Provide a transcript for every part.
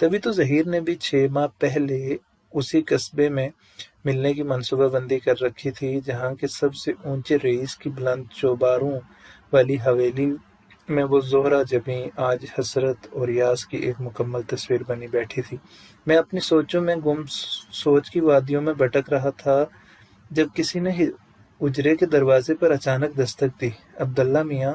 تبھی تو ظہیر نے بھی 6 ماہ پہلے اسی قصبے میں ملنے کی منصوبہ بندی کر رکھی تھی، جہاں کے سب سے اونچے رئیس کی بلند چوباروں والی حویلی میں وہ زہرہ جبیں آج حسرت اور یاس کی ایک مکمل تصویر بنی بیٹھی تھی۔ میں اپنی سوچوں میں گم سوچ کی وادیوں میں بھٹک رہا تھا جب کسی نے اجرے کے دروازے پر اچانک دستک دی۔ عبداللہ میاں،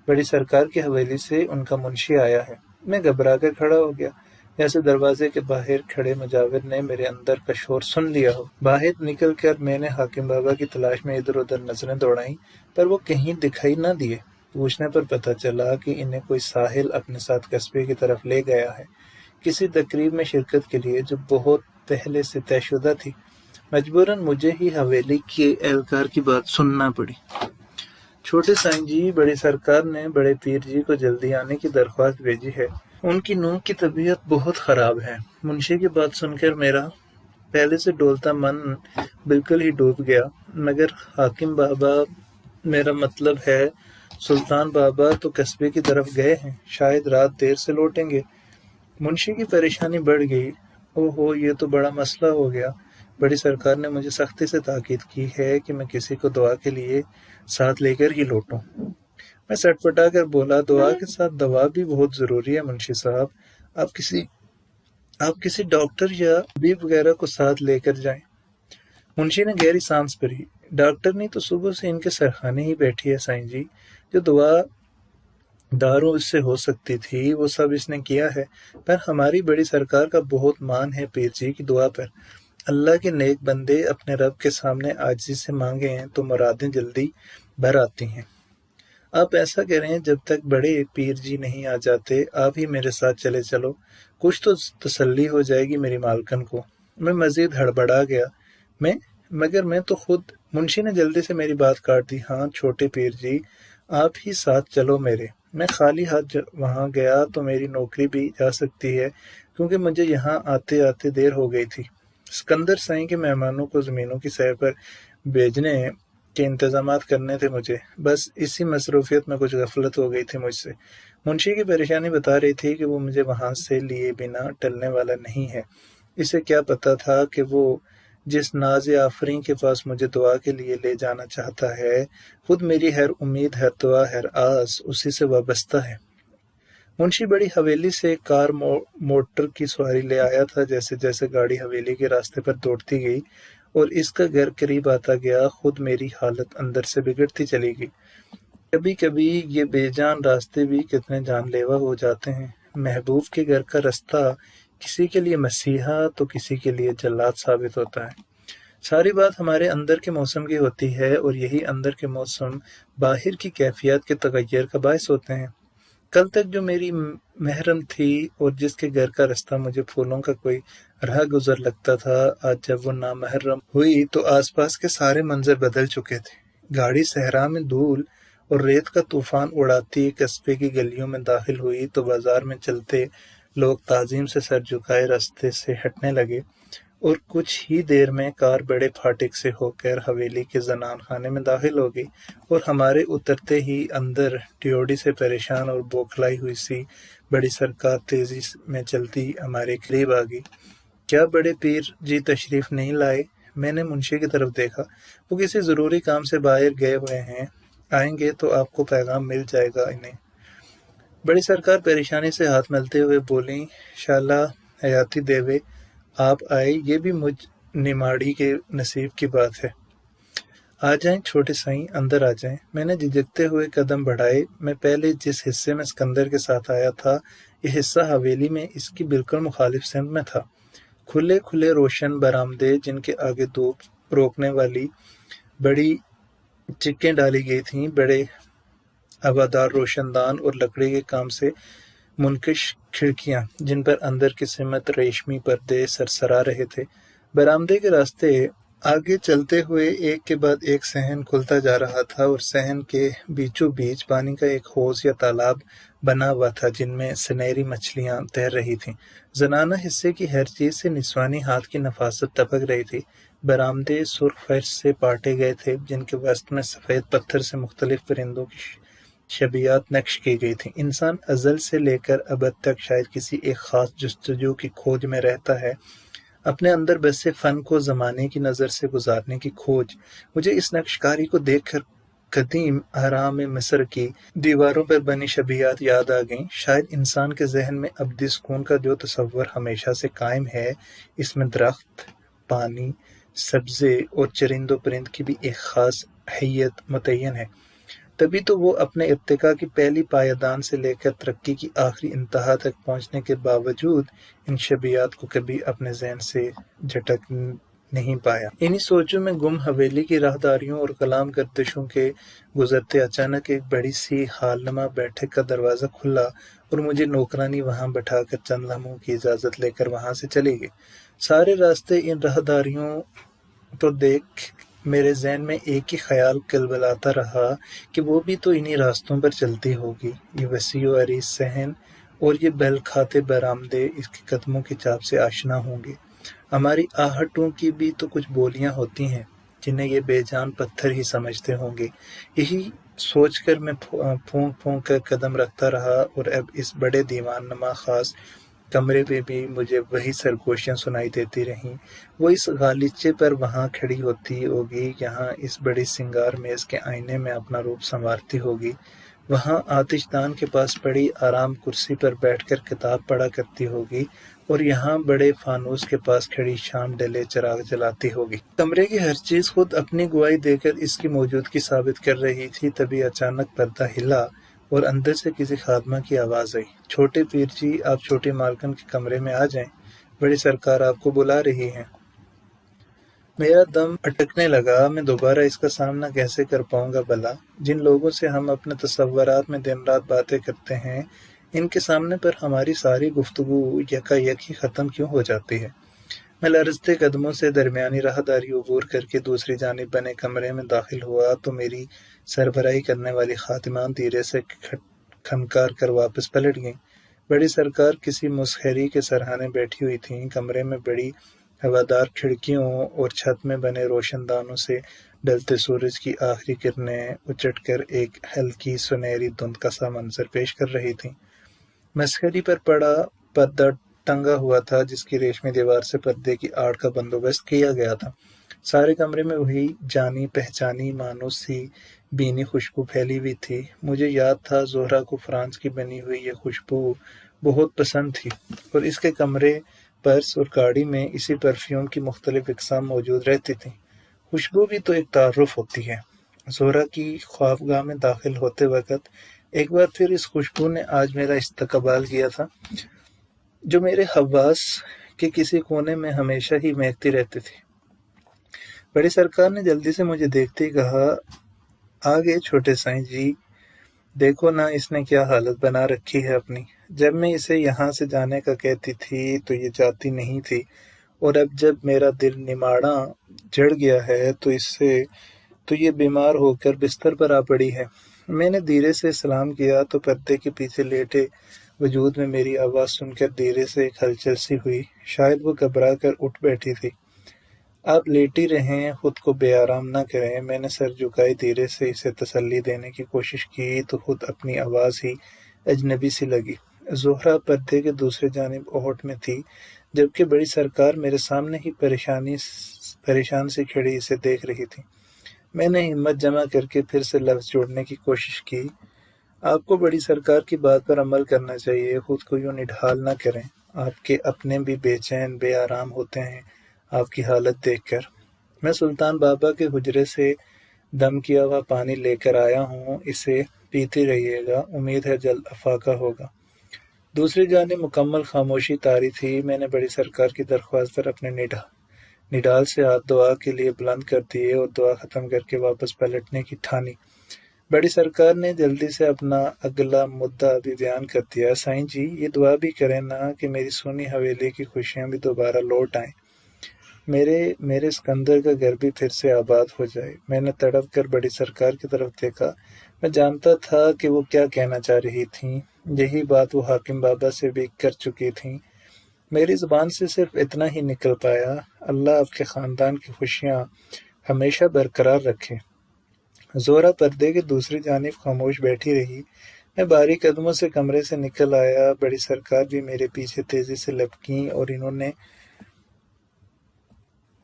بڑی سرکار کی حویلی سے ان کا منشی آیا ہے۔ میں گھبرا کر کھڑا ہو گیا، جیسے دروازے کے باہر کھڑے مجاور نے میرے اندر کا شور سن لیا ہو۔ باہر نکل کر میں نے حاکم بابا کی تلاش میں ادھر ادھر نظریں دوڑائیں، پر وہ کہیں دکھائی نہ دیے۔ پوچھنے پر پتہ چلا کہ انہیں کوئی ساحل اپنے ساتھ قصبے کی طرف لے گیا ہے، کسی تقریب میں شرکت کے لیے جو بہت پہلے سے طے شدہ تھی۔ مجبوراً مجھے ہی حویلی کے اہلکار کی بات سننا پڑی۔ چھوٹے سائیں جی، بڑی سرکار نے بڑے پیر جی کو جلدی آنے کی درخواست بھیجی ہے۔ ان کی نونہہ کی طبیعت بہت خراب ہے۔ منشی کی بات سن کر میرا پہلے سے ڈولتا من بالکل ہی ڈوب گیا۔ مگر حاکم بابا، میرا مطلب ہے سلطان بابا تو قصبے کی طرف گئے ہیں، شاید رات دیر سے لوٹیں گے۔ منشی کی پریشانی بڑھ گئی۔ اوہو، یہ تو بڑا مسئلہ ہو گیا۔ بڑی سرکار نے مجھے سختی سے تاکید کی ہے کہ میں کسی کو دعا کے لیے ساتھ لے کر ہی لوٹوں۔ میں سٹ پٹا کر بولا، دعا کے ساتھ دوا بھی بہت ضروری ہے منشی صاحب، آپ کسی ڈاکٹر یا طبیب وغیرہ کو ساتھ لے کر جائیں۔ منشی نے گہری سانس بھری۔ ڈاکٹر نہیں تو صبح سے ان کے سرخانے ہی بیٹھی ہے سائیں جی، جو دعا داروں اس سے ہو سکتی تھی وہ سب اس نے کیا ہے، پر ہماری بڑی سرکار کا بہت مان ہے پیر جی کی دعا پر۔ اللہ کے نیک بندے اپنے رب کے سامنے عاجزی سے مانگے ہیں تو مرادیں جلدی بھر آتی ہیں۔ آپ ایسا کریں، جب تک بڑے پیر جی نہیں آ جاتے آپ ہی میرے ساتھ چلے چلو، کچھ تو تسلی ہو جائے گی میری مالکن کو۔ میں مزید ہڑبڑا گیا، مگر میں تو خود۔ منشی نے جلدی سے میری بات کاٹ دی۔ ہاں چھوٹے پیر جی، آپ ہی ساتھ چلو میرے۔ میں خالی ہاتھ وہاں گیا تو میری نوکری بھی جا سکتی ہے، کیونکہ مجھے یہاں آتے آتے دیر ہو گئی تھی۔ سکندر سائیں کے مہمانوں کو زمینوں کی سیر پر بھیجنے کے انتظامات کرنے تھے مجھے، بس اسی مصروفیت میں کچھ غفلت ہو گئی تھی مجھ سے۔ منشی کی پریشانی بتا رہی تھی کہ وہ مجھے وہاں سے لیے بنا ٹلنے والا نہیں ہے۔ اسے کیا پتا تھا کہ وہ جس ناز آفریں کے پاس مجھے دعا کے لیے لے جانا چاہتا ہے، خود میری ہر امید، ہر دعا، ہر آس اسی سے وابستہ ہے۔ منشی بڑی حویلی سے کار موٹر کی سواری لے آیا تھا۔ جیسے جیسے گاڑی حویلی کے راستے پر دوڑتی گئی اور اس کا گھر قریب آتا گیا، خود میری حالت اندر سے بگڑتی چلی گئی۔ کبھی کبھی یہ بے جان راستے بھی کتنے جان لیوا ہو جاتے ہیں۔ محبوب کے گھر کا رستہ کسی کے لیے مسیحا تو کسی کے لیے جلاد ثابت ہوتا ہے۔ ساری بات ہمارے اندر کے موسم کی ہوتی ہے، اور یہی اندر کے موسم باہر کی کیفیات کے تغیر کا باعث ہوتے ہیں۔ کل تک جو میری محرم تھی اور جس کے گھر کا رستہ مجھے پھولوں کا کوئی راہ گزر لگتا تھا، آج جب وہ نامحرم ہوئی تو آس پاس کے سارے منظر بدل چکے تھے۔ گاڑی صحرا میں دھول اور ریت کا طوفان اڑاتی قصبے کی گلیوں میں داخل ہوئی تو بازار میں چلتے لوگ تعظیم سے سر جھکائے راستے سے ہٹنے لگے، اور کچھ ہی دیر میں کار بڑے پھاٹک سے ہو کر حویلی کے زنان خانے میں داخل ہو گئی، اور ہمارے اترتے ہی اندر ڈیوڑی سے پریشان اور بوکھلائی ہوئی سی بڑی سرکار تیزی میں چلتی ہمارے قریب آ گئی۔ کیا بڑے پیر جی تشریف نہیں لائے؟ میں نے منشی کی طرف دیکھا۔ وہ کسی ضروری کام سے باہر گئے ہوئے ہیں، آئیں گے تو آپ کو پیغام مل جائے گا انہیں۔ بڑی سرکار پریشانی سے ہاتھ ملتے ہوئے بولیں، شالا حیاتی دیوے، آپ آئے، یہ بھی مجھ نماڑی کے نصیب کی بات ہے۔ آ جائیں چھوٹے سائیں، اندر آ جائیں۔ میں نے جھجکتے ہوئے قدم بڑھائے۔ میں پہلے جس حصے میں سکندر کے ساتھ آیا تھا، یہ حصہ حویلی میں اس کی بالکل مخالف سمت میں تھا۔ کھلے کھلے روشن برآمدے، جن کے آگے دھوپ روکنے والی بڑی چکیں ڈالی گئی تھیں، بڑے ہوادار روشن دان اور لکڑی کے کام سے منقش کھڑکیاں، جن پر اندر کی سمت ریشمی پردے سرسرا رہے تھے۔ برآمدے کے راستے آگے چلتے ہوئے ایک کے بعد ایک صحن کھلتا جا رہا تھا، اور صحن کے بیچوں بیچ پانی کا ایک حوض یا تالاب بنا ہوا تھا، جن میں سنہری مچھلیاں تیر رہی تھیں۔ زنانہ حصے کی ہر چیز سے نسوانی ہاتھ کی نفاست ٹپک رہی تھی۔ برآمدے سرخ فرش سے پاٹے گئے تھے، جن کے وسط میں سفید پتھر سے مختلف پرندوں کی شبیہات نقش کی گئی تھیں۔ انسان ازل سے لے کر ابد تک شاید کسی ایک خاص جستجو کی کھوج میں رہتا ہے، اپنے اندر بسے فن کو زمانے کی نظر سے گزارنے کی کھوج۔ مجھے اس نقش کاری کو دیکھ کر قدیم اہرام مصر کی دیواروں پر بنی شبیہات یاد آ گئیں۔ شاید انسان کے ذہن میں ابدی سکون کا جو تصور ہمیشہ سے قائم ہے، اس میں درخت، پانی، سبزے اور چرند و پرند کی بھی ایک خاص حیت متعین ہے۔ تبھی تو وہ اپنے ارتقاء کی پہلی پائیدان سے لے کر ترقی کی آخری انتہا تک پہنچنے کے باوجود ان شبیہات کو کبھی اپنے ذہن سے جھٹک نہیں پایا۔ انہی سوچوں میں گم حویلی کی راہداریوں اور کلام گردشوں کے گزرتے اچانک ایک بڑی سی ہال نما بیٹھک کا دروازہ کھلا اور مجھے نوکرانی وہاں بٹھا کر چند لمحوں کی اجازت لے کر وہاں سے چلی گئی۔ سارے راستے ان راہداریوں کو دیکھ میرے ذہن میں ایک ہی خیال کلبلاتا رہا کہ وہ بھی تو انہی راستوں پر چلتی ہوگی۔ یہ وسیع و عریض صحن اور یہ بہل کھاتے برآمدے اس کے قدموں کی چاپ سے آشنا ہوں گے۔ ہماری آہٹوں کی بھی تو کچھ بولیاں ہوتی ہیں جنہیں یہ بے جان پتھر ہی سمجھتے ہوں گے۔ یہی سوچ کر میں پھونک پھونک کر قدم رکھتا رہا اور اب اس بڑے دیوان نما خاص کمرے میں بھی مجھے وہی سرگوشیاں سنائی دیتی رہیں۔ وہ اس غالیچے پر وہاں کھڑی ہوتی ہوگی، یہاں اس بڑی سنگار میز کے آئینے میں اپنا روپ سنوارتی ہوگی، وہاں آتش دان کے پاس پڑی آرام کرسی پر بیٹھ کر کتاب پڑھا کرتی ہوگی، اور یہاں بڑے فانوس کے پاس کھڑی شام ڈلے چراغ جلاتی ہوگی۔ کمرے کی ہر چیز خود اپنی گواہی دے کر اس کی موجودگی ثابت کر رہی تھی۔ تبھی اچانک پردہ ہلا اور اندر سے کسی خادمہ کی آواز آئی، چھوٹے پیر جی، آپ چھوٹی مالکن کے کمرے میں آ جائیں، بڑی سرکار آپ کو بلا رہی ہیں۔ میرا دم اٹکنے لگا، میں دوبارہ اس کا سامنا کیسے کر پاؤں گا بھلا؟ جن لوگوں سے ہم اپنے تصورات میں دن رات باتیں کرتے ہیں، ان کے سامنے پر ہماری ساری گفتگو یکا یک ہی ختم کیوں ہو جاتی ہے؟ میں لرزتے قدموں سے درمیانی راہداری عبور کر کے دوسری جانب بنے کمرے میں داخل ہوا تو میری سربراہی کرنے والی خادمان دھیرے سے کھنکار کر واپس پلٹ گئیں۔ بڑی سرکار کسی مسخری کے سرہانے بیٹھی ہوئی تھیں۔ کمرے میں بڑی ہوادار کھڑکیوں اور چھت میں بنے روشن دانوں سے ڈھلتے سورج کی آخری کرنیں اچٹ کر ایک ہلکی سنہری دھند کا سا منظر پیش کر رہی تھیں۔ مسخری پر پڑا پردہ ٹنگا ہوا تھا جس کی ریشمی دیوار سے پردے کی آڑ کا بندوبست کیا گیا تھا۔ سارے کمرے میں وہی جانی پہچانی مانوس سی بینی خوشبو پھیلی ہوئی تھی۔ مجھے یاد تھا زہرہ کو فرانس کی بنی ہوئی یہ خوشبو بہت پسند تھی اور اس کے کمرے، پرس اور گاڑی میں اسی پرفیوم کی مختلف اقسام موجود رہتی تھیں۔ خوشبو بھی تو ایک تعارف ہوتی ہے۔ زہرہ کی خوابگاہ میں داخل ہوتے وقت ایک بار پھر اس خوشبو نے آج میرا استقبال کیا تھا، جو میرے حواس کے کسی کونے میں ہمیشہ ہی مہکتی رہتی تھی۔ بڑی سرکار نے جلدی سے مجھے دیکھتے ہی کہا، آگے چھوٹے سائیں جی، دیکھو نا اس نے کیا حالت بنا رکھی ہے اپنی۔ جب میں اسے یہاں سے جانے کا کہتی تھی تو یہ جاتی نہیں تھی، اور اب جب میرا دل نماڑاں جڑ گیا ہے تو یہ بیمار ہو کر بستر پر آ پڑی ہے۔ میں نے دھیرے سے سلام کیا تو پردے کے پیچھے لیٹے وجود میں میری آواز سن کر دھیرے سے ایک ہلچل سی ہوئی، شاید وہ گھبرا کر اٹھ بیٹھی تھی۔ آپ لیٹی رہیں، خود کو بے آرام نہ کریں۔ میں نے سر جھکائے دھیرے سے اسے تسلی دینے کی کوشش کی تو خود اپنی آواز ہی اجنبی سی لگی۔ زہرہ پردے کے دوسری جانب اوٹ میں تھی، جبکہ بڑی سرکار میرے سامنے ہی پریشان سی کھڑی اسے دیکھ رہی تھی۔ میں نے ہمت جمع کر کے پھر سے لفظ جوڑنے کی کوشش کی، آپ کو بڑی سرکار کی بات پر عمل کرنا چاہیے، خود کو یوں نڈھال نہ کریں، آپ کے اپنے بھی بے چین بے آرام ہوتے ہیں آپ کی حالت دیکھ کر۔ میں سلطان بابا کے حجرے سے دم کیا ہوا پانی لے کر آیا ہوں، اسے پیتی رہیے گا، امید ہے جلد افاقہ ہوگا۔ دوسری جانب مکمل خاموشی طاری تھی۔ میں نے بڑی سرکار کی درخواست پر اپنے نڈال سے ہاتھ دعا کے لیے بلند کر دیے اور دعا ختم کر کے واپس پلٹنے کی ٹھانی۔ بڑی سرکار نے جلدی سے اپنا اگلا مدعا بھی بیان کر دیا، سائیں جی، یہ دعا بھی کریں نا کہ میری سونی حویلی کی خوشیاں بھی دوبارہ لوٹ آئیں، میرے اسکندر کا گھر بھی پھر سے آباد ہو جائے۔ میں نے تڑپ کر بڑی سرکار کی طرف دیکھا۔ میں جانتا تھا کہ وہ کیا کہنا چاہ رہی تھیں، یہی بات وہ حاکم بابا سے بھی کر چکی تھیں۔ میری زبان سے صرف اتنا ہی نکل پایا، اللہ آپ کے خاندان کی خوشیاں ہمیشہ برقرار رکھے۔ زہرا پردے کی دوسری جانب خاموش بیٹھی رہی۔ میں بھاری قدموں سے کمرے سے نکل آیا۔ بڑی سرکار بھی میرے پیچھے تیزی سے لپکیں اور انہوں نے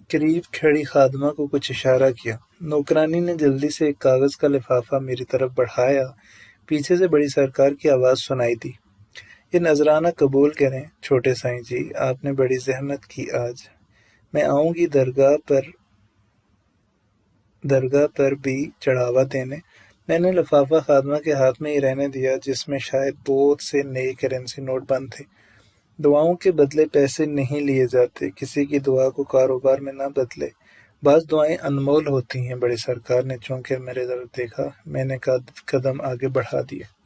قریب کھڑی خادمہ کو کچھ اشارہ کیا۔ نوکرانی نے جلدی سے ایک کاغذ کا لفافہ میری طرف بڑھایا۔ پیچھے سے بڑی سرکار کی آواز سنائی دی، یہ نذرانہ قبول کریں چھوٹے سائیں جی، آپ نے بڑی زحمت کی آج۔ میں آؤں گی درگاہ پر بھی چڑھاوا دینے۔ میں نے لفافہ خادمہ کے ہاتھ میں ہی رہنے دیا جس میں شاید بہت سے نئے کرنسی نوٹ بند تھے۔ دعاؤں کے بدلے پیسے نہیں لیے جاتے، کسی کی دعا کو کاروبار میں نہ بدلے، بعض دعائیں انمول ہوتی ہیں۔ بڑی سرکار نے چونکہ میرے طرف دیکھا، میں نے قدم آگے بڑھا دیے۔